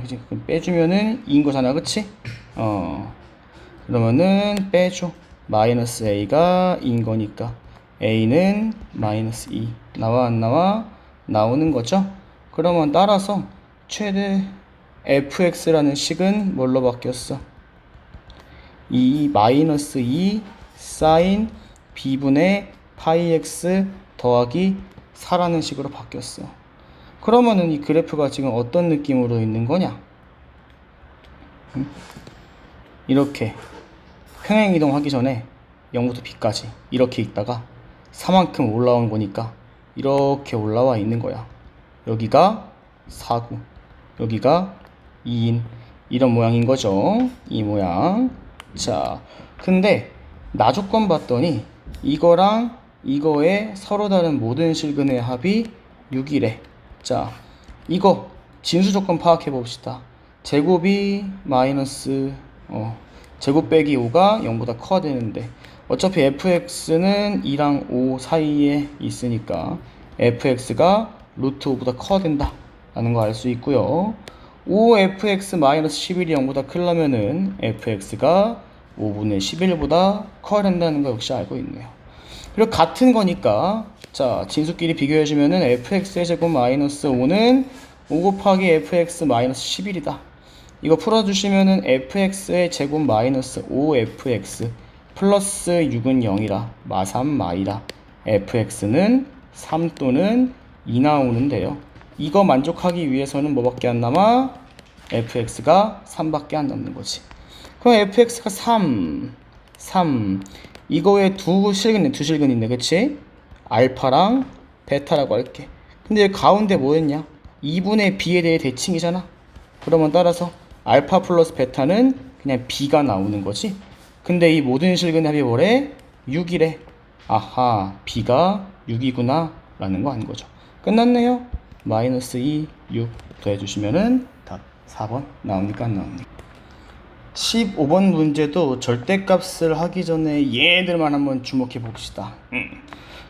그치? 그럼 빼주면은 2인 거잖아, 그치? 그러면은 빼줘. 마이너스 A가 2인 거니까 A는 마이너스 2 나와, 안 나와? 나오는 거죠. 그러면 따라서 최대 fx라는 식은 뭘로 바뀌었어? 이 마이너스 2 사인 b분의 파이 x 더하기 4라는 식으로 바뀌었어. 그러면은 이 그래프가 지금 어떤 느낌으로 있는 거냐? 이렇게 평행이동 하기 전에 0부터 b까지 이렇게 있다가 4만큼 올라온 거니까 이렇게 올라와 있는 거야. 여기가 4구, 여기가 2인 이런 모양인 거죠. 이 모양. 자, 근데 나조건 봤더니 이거랑 이거의 서로 다른 모든 실근의 합이 6이래. 자, 이거 진수 조건 파악해 봅시다. 제곱이 마이너스 제곱 빼기 5가 0보다 커야 되는데 어차피 fx는 2랑 5 사이에 있으니까 fx가 루트 5보다 커야 된다 라는 거 알 수 있고요. 5fx-11이 0보다 크려면은 fx가 5분의 11보다 커야 된다는 거 역시 알고 있네요. 그리고 같은 거니까 자, 진수끼리 비교해주면은 fx의 제곱 마이너스 5는 5 곱하기 fx 마이너스 11이다. 이거 풀어주시면은 fx의 제곱 마이너스 5fx 플러스 6은 0이라 마3 마이라 fx는 3 또는 2 나오는데요. 이거 만족하기 위해서는 뭐밖에 안 남아? fx가 3밖에 안 남는 거지. 그럼 fx가 3 이거에 두 실근 있네, 그치? 알파랑 베타라고 할게. 근데 여기 가운데 뭐였냐? 2분의 b에 대해 대칭이잖아. 그러면 따라서 알파 플러스 베타는 그냥 b가 나오는 거지. 근데 이 모든 실근의 합이 뭐래? 6이래. 아하, b가 6이구나 라는 거 아는 거죠. 끝났네요. 마이너스 2, 6 더해주시면은 답 4번 나옵니까, 안 나옵니까? 15번 문제도 절대값을 하기 전에 얘들만 한번 주목해 봅시다.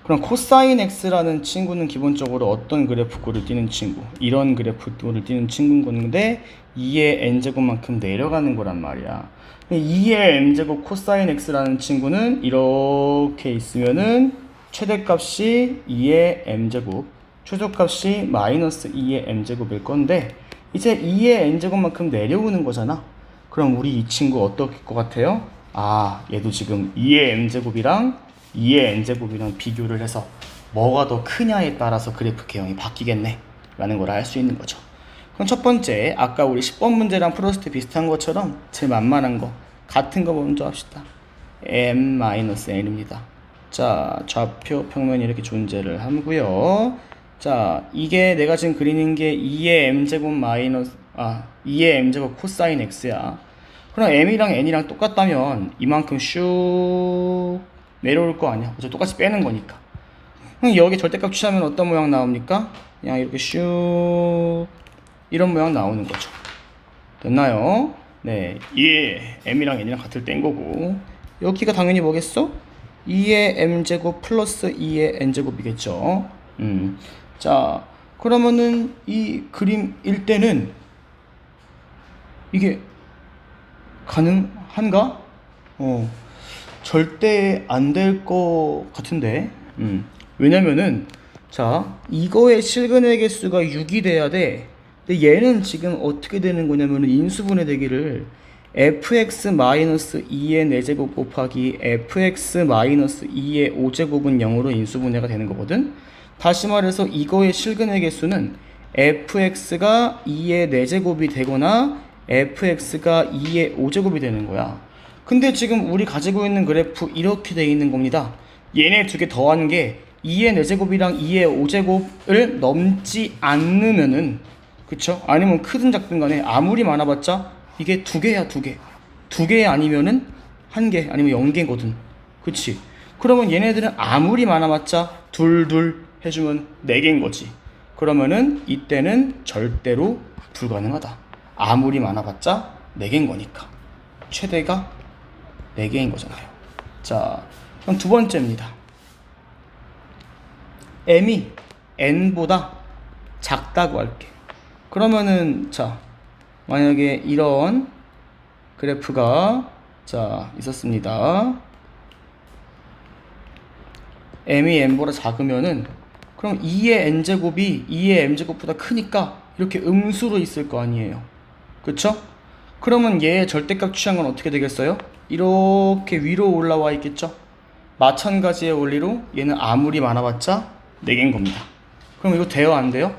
그럼 코사인 x라는 친구는 기본적으로 어떤 그래프꼴을 띄는 친구? 이런 그래프꼴을 띄는 친구인 건데 2의 n제곱만큼 내려가는 거란 말이야. 2의 m제곱 코사인 x라는 친구는 이렇게 있으면은 최대값이 2의 m제곱, 최소값이 마이너스 2의 m제곱일 건데 이제 2의 n제곱만큼 내려오는 거잖아. 그럼 우리 이 친구 어떨 것 같아요? 아, 얘도 지금 2의 m제곱이랑 2의 n제곱이랑 비교를 해서 뭐가 더 크냐에 따라서 그래프 개형이 바뀌겠네 라는 걸 알 수 있는 거죠. 그럼 첫 번째, 아까 우리 10번 문제랑 풀었을 때 비슷한 것처럼 제일 만만한 거 같은 거 먼저 합시다. m-n입니다. 자, 좌표 평면이 이렇게 존재를 하고요. 자, 이게 내가 지금 그리는 게 2의 m제곱 2의 m제곱 코사인 x야. 그럼 m이랑 n이랑 똑같다면 이만큼 슉 내려올 거 아니야. 그래서 똑같이 빼는 거니까. 그럼 여기 절대값 취하면 어떤 모양 나옵니까? 그냥 이렇게 슉 이런 모양 나오는 거죠. 됐나요? 네, 2의 m이랑 n이랑 같을 땐 거고, 여기가 당연히 뭐겠어? 2의 m제곱 플러스 2의 n제곱이겠죠. 자, 그러면은 이 그림일 때는 이게 가능한가? 절대 안 될 것 같은데. 왜냐면은 자, 이거의 실근의 개수가 6이 돼야 돼. 근데 얘는 지금 어떻게 되는 거냐면은 인수분해 되기를 fx-2의 4제곱 곱하기 fx-2의 5제곱은 0으로 인수분해가 되는 거거든. 다시 말해서 이거의 실근의 개수는 fx가 2의 4제곱이 되거나 fx가 2의 5제곱이 되는 거야. 근데 지금 우리 가지고 있는 그래프 이렇게 돼 있는 겁니다. 얘네 두 개 더한 게 2의 4제곱이랑 2의 5제곱을 넘지 않으면은, 그쵸? 아니면 크든 작든 간에 아무리 많아봤자 이게 두 개야, 두 개. 두 개 아니면은 한 개, 아니면 0개거든. 그치? 그러면 얘네들은 아무리 많아봤자 둘 해주면 4개인 거지. 그러면은 이때는 절대로 불가능하다. 아무리 많아봤자 4개인 거니까. 최대가 4개인 거잖아요. 자, 그럼 두 번째입니다. m이 n보다 작다고 할게. 그러면은 자, 만약에 이런 그래프가 자 있었습니다. m이 n보다 작으면은 그럼 2의 n제곱이 2의 m제곱보다 크니까 이렇게 음수로 있을 거 아니에요. 그쵸? 그러면 얘의 절대값 취한 건 어떻게 되겠어요? 이렇게 위로 올라와 있겠죠? 마찬가지의 원리로 얘는 아무리 많아봤자 4개인 겁니다. 그럼 이거 돼요? 안 돼요?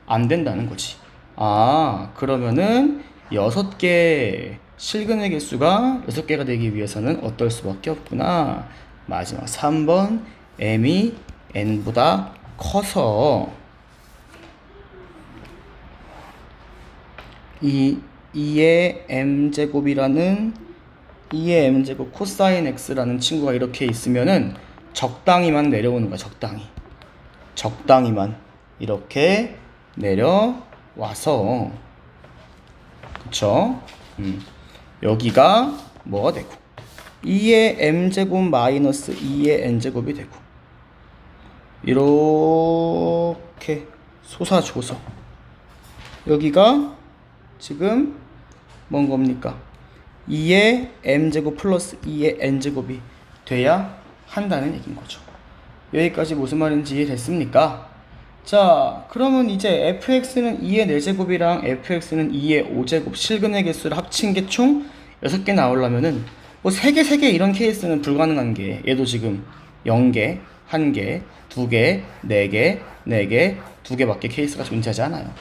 안 된다는 거지. 아, 그러면은 6개 실근의 개수가 6개가 되기 위해서는 어떨 수밖에 없구나. 마지막 3번 m이 n보다 커서 이 2의 m제곱이라는 2의 m제곱 코사인 x라는 친구가 이렇게 있으면은 적당히만 내려오는 거야. 적당히만 이렇게 내려와서, 그쵸? 여기가 뭐가 되고 2의 m제곱 마이너스 2의 n제곱이 되고 이렇게 솟아줘서 여기가 지금 뭔 겁니까? 2의 m제곱 플러스 2의 n제곱이 돼야 한다는 얘기인 거죠. 여기까지 무슨 말인지 이해됐습니까? 자, 그러면 이제 fx는 2의 4제곱이랑 fx는 2의 5제곱 실근의 개수를 합친 게 총 6개 나오려면은 뭐 3개 이런 케이스는 불가능한 게, 얘도 지금 0개, 1개, 2개, 4개, 4개, 2개밖에 케이스가 존재하지 않아요.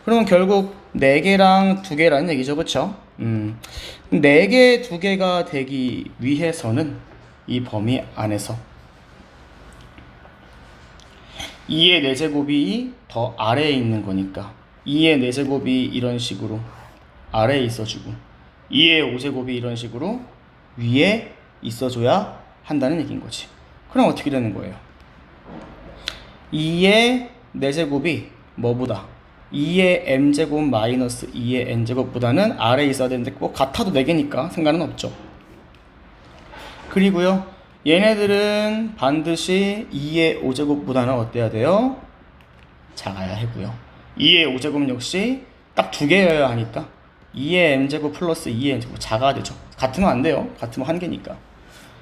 그러면 결국 4개랑 2개라는 얘기죠. 그쵸? 4개, 2개가 되기 위해서는 이 범위 안에서 2의 4제곱이 더 아래에 있는 거니까 2의 4제곱이 이런 식으로 아래에 있어주고 2의 5제곱이 이런 식으로 위에 있어줘야 한다는 얘기인 거지. 그럼 어떻게 되는 거예요? 2의 4제곱이 뭐보다? 2의 m제곱 마이너스 2의 n제곱보다는 아래에 있어야 되는데 뭐 같아도 4개니까 상관은 없죠. 그리고요, 얘네들은 반드시 2의 5제곱보다는 어때야 돼요? 작아야 하고요. 2의 5제곱 역시 딱 2개여야 하니까 2의 m제곱 플러스 2의 n제곱 작아야 되죠. 같으면 안 돼요. 같으면 1개니까.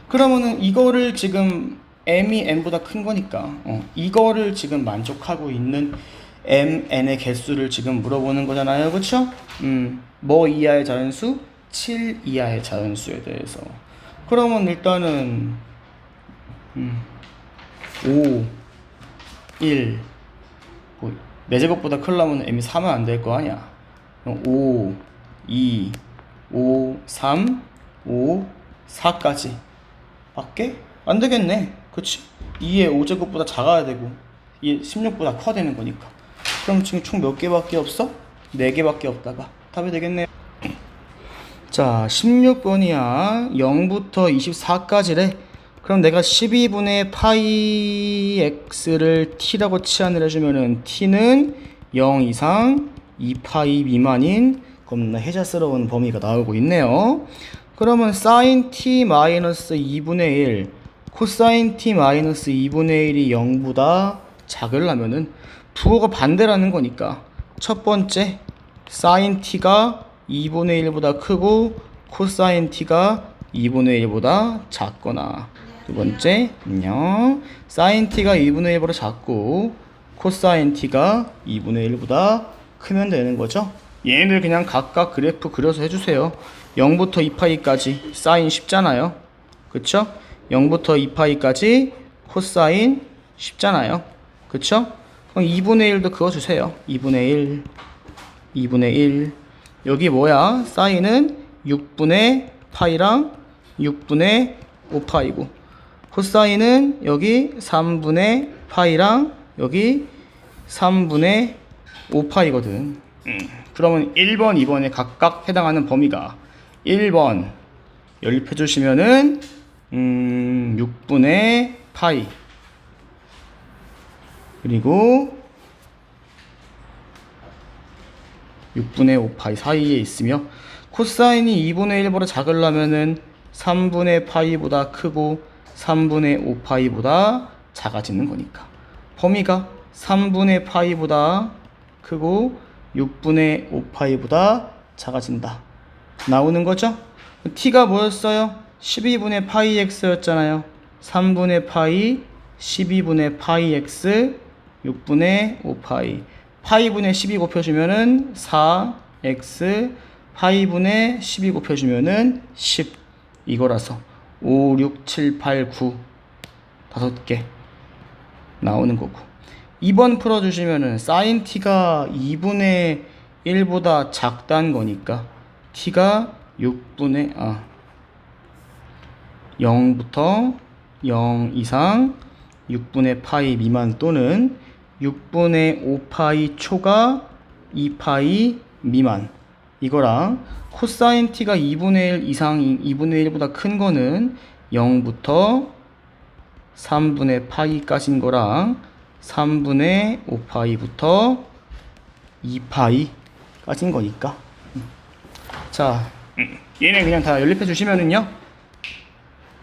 그러면은 이거를 지금 m이 n보다 큰 거니까 이거를 지금 만족하고 있는 mn의 개수를 지금 물어보는 거잖아요. 그쵸? 뭐 이하의 자연수? 7 이하의 자연수에 대해서. 그러면 일단은 5 1 뭐, 4제곱보다 크려면 m이 3은 안 될 거 아니야. 5 2 5 3 5 4까지 밖에 안 되겠네. 그치? 2의 5제곱보다 작아야 되고 2의 16보다 커야 되는 거니까. 그럼 지금 총 몇 개밖에 없어? 4개밖에 없다가 답이 되겠네요. 자, 16번이야. 0부터 24까지래. 그럼 내가 12분의 파이 x를 t라고 치환을 해주면은 t는 0 이상 2파이 미만인 겁나 혜자스러운 범위가 나오고 있네요. 그러면 sin t 마이너스 2분의 1, 코사인 t 마이너스 2분의 1이 0보다 작으려면은 부호가 반대라는 거니까 첫 번째 sin t가 2분의 1보다 크고 코사인 t가 2분의 1보다 작거나, 두 번째 안녕 sin t가 2분의 1보다 작고 코사인 t가 2분의 1보다 크면 되는 거죠. 얘네들 그냥 각각 그래프 그려서 해주세요. 0부터 2파이까지 사인 쉽잖아요. 그쵸? 0부터 2파이까지 코사인 쉽잖아요. 그쵸? 그럼 2분의 1도 그어주세요. 2분의 1 2분의 1 여기 뭐야? 사인은 6분의 파이랑 6분의 5파이고 코사인은 여기 3분의 파이랑 여기 3분의 5파이거든. 그러면 1번, 2번에 각각 해당하는 범위가 1번 연립해 주시면은 6분의 파이, 그리고 6분의 5파이 사이에 있으며, 코사인이 2분의 1보다 작으려면은 3분의 파이보다 크고 3분의 5파이보다 작아지는 거니까 범위가 3분의 파이보다 크고 6분의 5파이보다 작아진다 나오는 거죠. t가 뭐였어요? 12분의 파이 x였잖아요. 3분의 파이 12분의 파이 x 6분의 5파이, 파이분의 12 곱혀주면은 4x, 파이분의 12 곱혀주면은 10 이거라서 5, 6, 7, 8, 9 5개 나오는 거고, 2번 풀어주시면은 sin t가 2분의 1보다 작다는 거니까 t가 0부터 0 이상 6분의 파이 미만 또는 6분의 5파이 초가 2파이 미만, 이거랑 코사인 t가 2분의 1 이상 2분의 1보다 큰 거는 0부터 3분의 파이까지인 거랑 3분의 5파이부터 2파이까지인 거니까. 자, 얘네 그냥 다 연립해 주시면은요,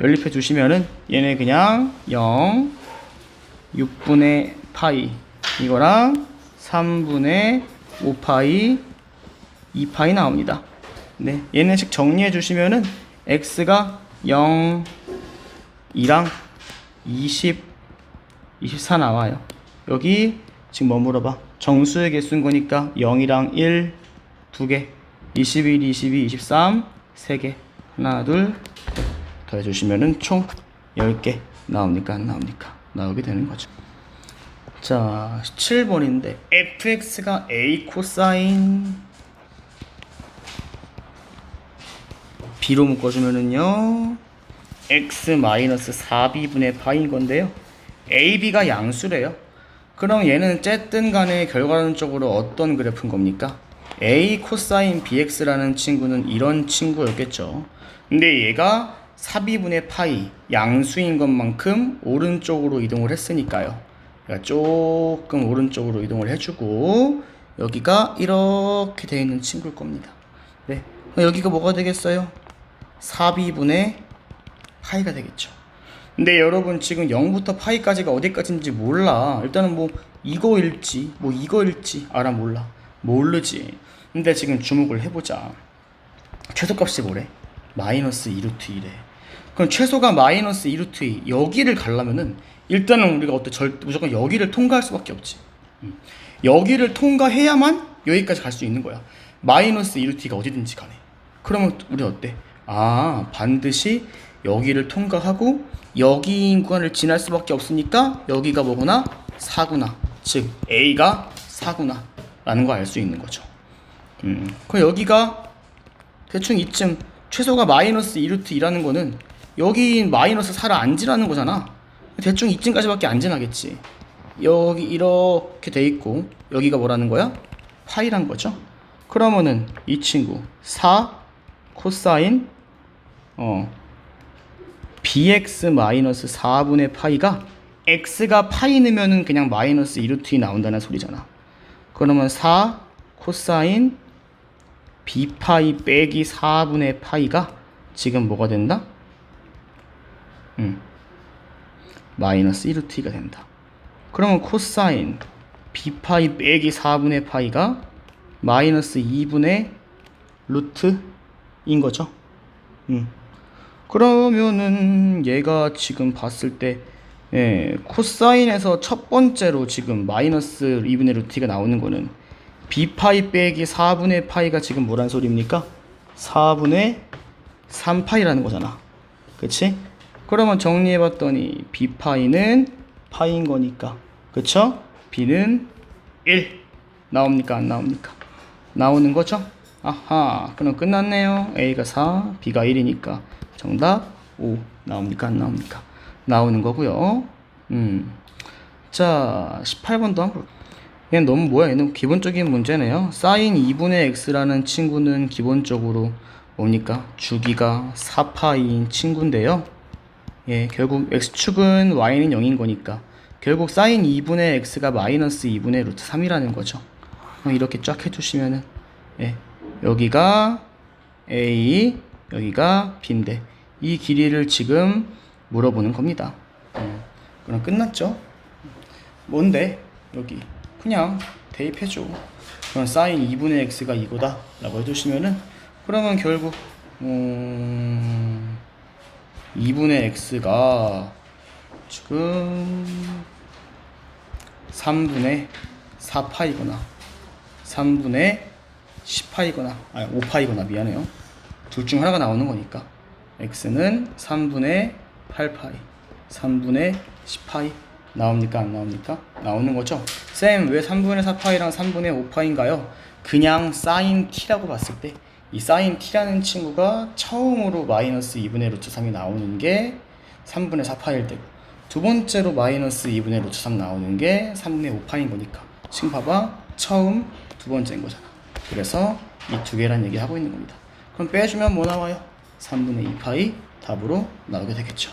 연립해 주시면은 얘네 그냥 0, 6분의 파이 이거랑 3분의 5파이 2파이 나옵니다. 네, 얘네식 정리해 주시면은 x가 0, 2랑 20, 24 나와요. 여기 지금 뭐 물어봐? 정수의 개수인 거니까 0이랑 1 2개, 21, 22, 23 3개, 하나 둘 더해주시면은 총 10개 나옵니까 안 나옵니까? 나오게 되는 거죠. 자, 17번인데 fx가 a 코사인 b로 묶어주면은요 x 4b분의 파인 건데요, a, b가 양수래요. 그럼 얘는 어쨌든 간에 결과론적으로 어떤 그래프인 겁니까? a 코사인 bx라는 친구는 이런 친구였겠죠. 근데 얘가 4b분의 파이 양수인 것만큼 오른쪽으로 이동을 했으니까요, 그러니까 조금 오른쪽으로 이동을 해주고 여기가 이렇게 되어 있는 친구일 겁니다. 네, 여기가 뭐가 되겠어요? 4b분의 파이가 되겠죠. 근데 여러분 지금 0부터 파이까지가 어디까지인지 몰라. 일단은 뭐 이거일지 뭐 이거일지 알아 몰라? 모르지. 근데 지금 주목을 해보자. 최소값이 뭐래? 마이너스 2루트 2래. 그럼 최소가 마이너스 2루트 2 여기를 가려면은 일단은 우리가 무조건 여기를 통과할 수밖에 없지. 여기를 통과해야만 여기까지 갈 수 있는 거야. 마이너스 2루트가 어디든지 가네. 그러면 우리 어때? 아, 반드시 여기를 통과하고 여기 구간을 지날 수밖에 없으니까 여기가 뭐구나? 4구나. 즉 A가 4구나 라는 거 알 수 있는 거죠. 그럼 여기가 대충 이쯤 최소가 마이너스 2루트2라는 거는 여기 마이너스 4를 안 지나는 거잖아. 대충 이쯤까지밖에 안 지나겠지. 여기 이렇게 돼 있고 여기가 뭐라는 거야? 파이란 거죠. 그러면은 이 친구 4 코사인 bx 마이너스 4분의 파이가 x가 파이 넣으면은 그냥 마이너스 2루트2 나온다는 소리잖아. 그러면 4 코사인 b파이 빼기 4분의 파이가 지금 뭐가 된다? 마이너스 1루트2가 된다. 그러면 코사인 b파이 빼기 4분의 파이가 마이너스 2분의 루트인 거죠. 그러면은 얘가 지금 봤을 때 코사인에서 첫 번째로 지금 마이너스 2분의 루트가 나오는 거는 b파이 빼기 4분의 파이가 지금 뭐란 소리입니까? 4분의 3파이라는 거잖아. 그치? 그러면 정리해봤더니 b파이는 파이인 거니까, 그쵸? b는 1 나옵니까? 안 나옵니까? 나오는 거죠? 아하, 그럼 끝났네요. a가 4, b가 1이니까 정답 5 나옵니까? 안 나옵니까? 나오는 거고요. 자, 18번도 한번 볼게요. 얘는 너무 뭐야? 얘는 기본적인 문제네요. 사인 2분의 x라는 친구는 기본적으로 뭡니까? 주기가 4파이인 친구인데요. 예, 결국 x축은 y는 0인 거니까 결국 사인 2분의 x가 마이너스 2분의 루트 3이라는 거죠. 이렇게 쫙 해주시면은 여기가 a, 여기가 b인데 이 길이를 지금 물어보는 겁니다. 그럼 끝났죠? 뭔데? 여기 그냥 대입해줘. 그럼 사인 2분의 x가 이거다 라고 해주시면은 그러면 결국 2분의 x가 지금 3분의 4파이거나 3분의 10파이거나 아니 5파이거나 미안해요. 둘 중 하나가 나오는 거니까 x는 3분의 8파이 3분의 10파이 나옵니까? 안 나옵니까? 나오는 거죠. 쌤, 왜 3분의 4파이랑 3분의 5파인가요? 그냥 사인 t라고 봤을 때 이 사인 t라는 친구가 처음으로 마이너스 2분의 루트 3이 나오는 게 3분의 4파일 때고 두 번째로 마이너스 2분의 루트 3 나오는 게 3분의 5파인 거니까 지금 봐봐, 처음 두 번째인 거잖아. 그래서 이 두 개란 얘기 하고 있는 겁니다. 그럼 빼주면 뭐 나와요? 3분의 2파이 답으로 나오게 되겠죠.